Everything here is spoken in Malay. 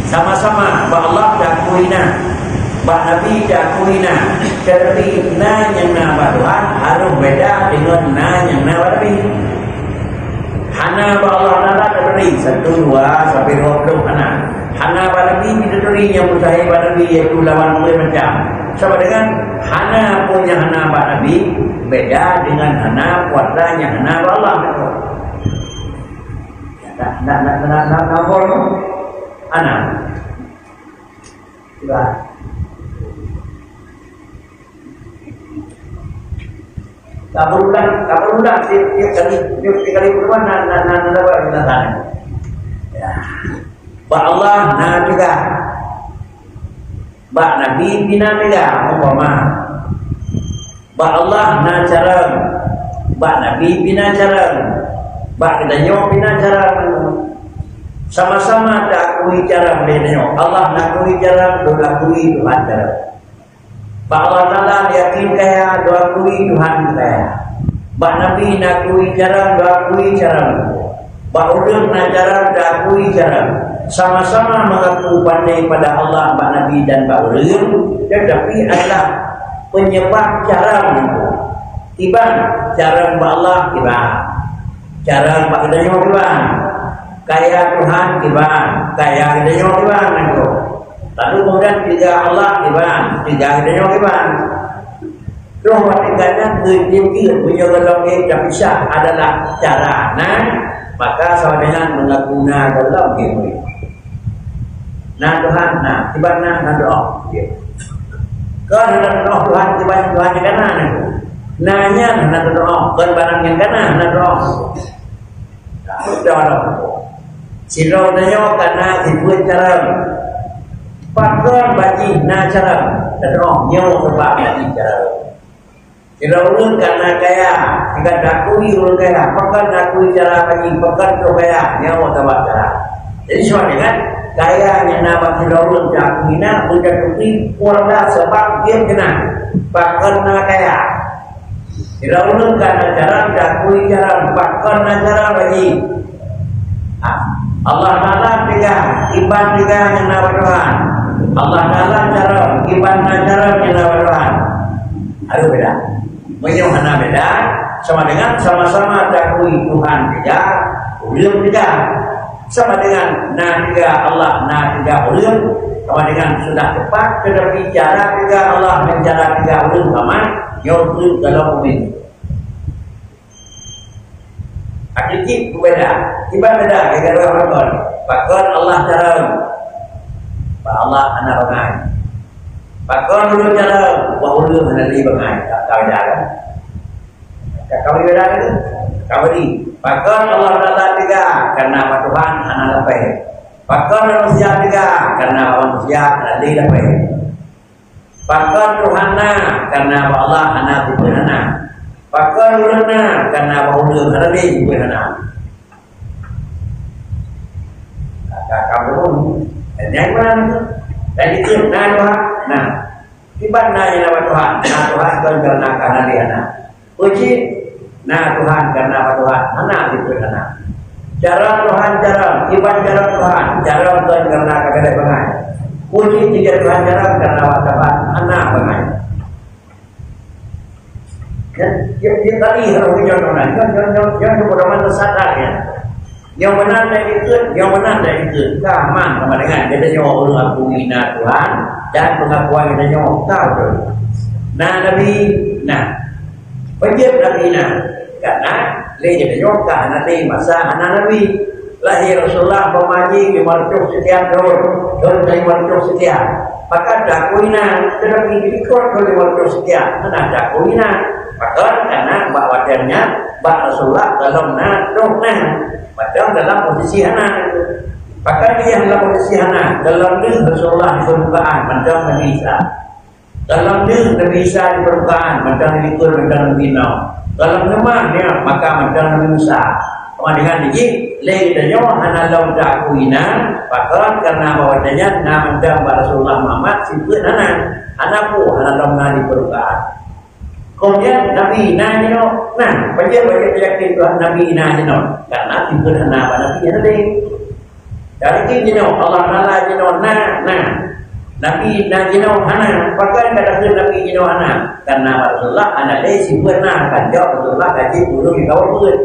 sama-sama ba Allah diakuina, ba Nabi diakuina, tetapi na yang na ba Tuhan harus beda dengan na yang na ba Nabi. Hana ba Allah nala terdiri 1, 2 sampai 20 hana. Hana ba Nabi terdiri yang mustahil ba Nabi iaitu 80 macam. Sama dengan hana punya hana ba Nabi beda dengan hana kuadranya hana ba Allah. Nak anak sudah tak perlu tiap kali berdoa nak dapat binatang. Ya. Ba Allah na juga, ba Nabi bina juga umpama. Ba Allah na cara, ba Nabi bina cara, ba kita nyo bina cara. Sama-sama tak akui cara bedanya. Allah nak akui cara, doa akui Tuhan cara. Ba Allah Taala yakin kaya, doa akui Tuhan kaya. Ba Nabi nak akui cara, doa akui cara. Ba ulun nak cara, doa akui cara. Sama-sama mengaku pandai pada Allah, ba Nabi dan ba ulun, tetapi adalah penyebab cara itu. Tiba cara ba Allah tiba. Cara ba kita tiba. Kaya Tuhan Tuhan, kaya hidayah Tuhan itu. Lalu kemudian tiga Allah Tuhan, tiga hidayah Tuhan. Terus ketiganya ketiga punya dalam terpisah adalah cara. Nah, maka saudara mengaguna dalam hidup. Nah Tuhan, nah tiba nah doa. Kan doa Tuhan tiba Tuhan yang kanan itu. Nanya nah doa, kan barang yang kanan nah doa. Doa. Silo nanya karena dibuat cara pakar bagi na cara dan nyawa sebab bagi cara. Silo ulun karena kaya jika dakui ulun kaya pakar dakui cara bagi pakar tu kaya nyawa sebab cara. Jadi soalnya kan kaya yang nama silo ulun dakui na udah tukui kuala sebab dia kena pakar na kaya. Silo ulun karena cara dakui cara pakar na cara bagi. Allah Ta'ala tiga, iban tiga yang nama Tuhan. Allah Ta'ala cara, iban cara yang nama Tuhan. Ada beda. Menyuhana beda, sama dengan sama-sama dakui Tuhan tiga, ulum tiga. Sama dengan na tiga Allah, na tiga ulum. Sama dengan sudah tepat, tetapi cara tiga Allah dan cara tiga ulum sama, yaitu dalam umum. Hakiki berbeda, tiba beda. Kita orang pakar Allah cara, pak Allah anak bangai. Pakar dulu cara, wahulu hendak bangai. Kau jalan, kau beda itu, kau di. Pakar Allah Taala tiga, karena Tuhan anak lepai. Pakar manusia tiga, karena manusia nanti lepai. Pakar Tuhana, karena Allah anak Tuhana. Pakar ulana karena wahulu hendak Tuhana. Kamu yang mana itu? Dan itu nah tiba nanya nama Tuhan, nah Tuhan karena dia anak. Uji, nah Tuhan karena Tuhan, anak itu anak. Cara Tuhan cara, iban cara Tuhan, cara Tuhan karena kagak bangai. Uji tiga Tuhan cara karena Tuhan, anak bangai. Dia tadi harus mencontohkan, jangan mudah-mudahan tersadar ya. Yang benar dan itu keaman sama dengan kita nyawa ulun aku ina Tuhan dan pengakuan kita nyawa tahu. Nah Nabi, wajib Nabi karena kita nyawa nanti masa anak Nabi lahir Rasulullah pemaji ke marcuk sekian tahun dari marcuk sekian. Maka dakuina tetapi diikut oleh marcuk sekian. Mana dakuina maka karena wajarnya Rasulullah dalam padahal dalam posisi anak. Maka dia dalam posisi anak. Dalam diri Rasulullah di permukaan, macam Nabi Isa. Dalam diri Nabi Isa di permukaan, macam Nabi Tur, macam Nabi Nuh. Dalam rumahnya, maka macam Nabi Musa. Dengan ini, lagi nyawa anak lawan dakuina. Maka karena bahwanya nama Rasulullah Muhammad simpul anakku anak lawan di permukaan. Kemudian Nabi nanya, bagaimana yakin Tuhan Nabi nanya, karena timbul nama Nabi yang ada. Dari jino Allah Taala jino na Nabi na jino hana pakai kata Nabi jino hana karena Rasulullah ana lesi pernah kan jawab Rasulullah kaji guru di kawal pun.